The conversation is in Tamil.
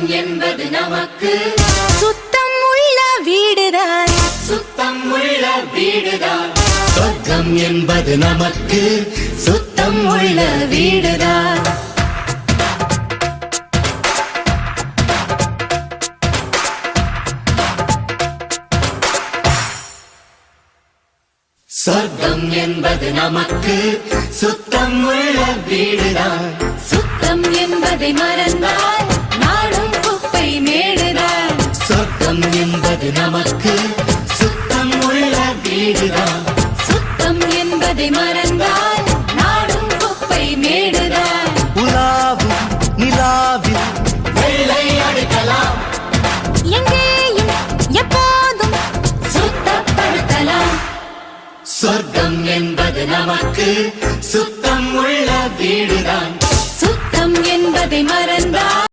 என்பது நமக்கு சுத்தம் உள்ள வீடுதான். சுத்தம் உள்ள வீடுதான். சொர்க்கம் என்பது நமக்கு சுத்தம் உள்ள வீடுதான். சொர்க்கம் என்பது நமக்கு சுத்தம் உள்ள வீடுதான். சுத்தம் என்பதை மறந்தால் நாடும் குப்பை மேடுதான். சொர்க்கம் என்பது நமக்கு சுத்தம் உள்ள வீடுதான். சுத்தம் என்பதை மறந்தால் நாடும் குப்பை மேடுதான். உலாவும் நிலாவில் வெள்ளை அடிக்கலாம். எங்கேயும் எப்போதும் சுத்தப்படுத்தலாம். சொர்க்கம் என்பது நமக்கு சுத்தம் உள்ள வீடுதான். சுத்தம் என்பதை மறந்தால்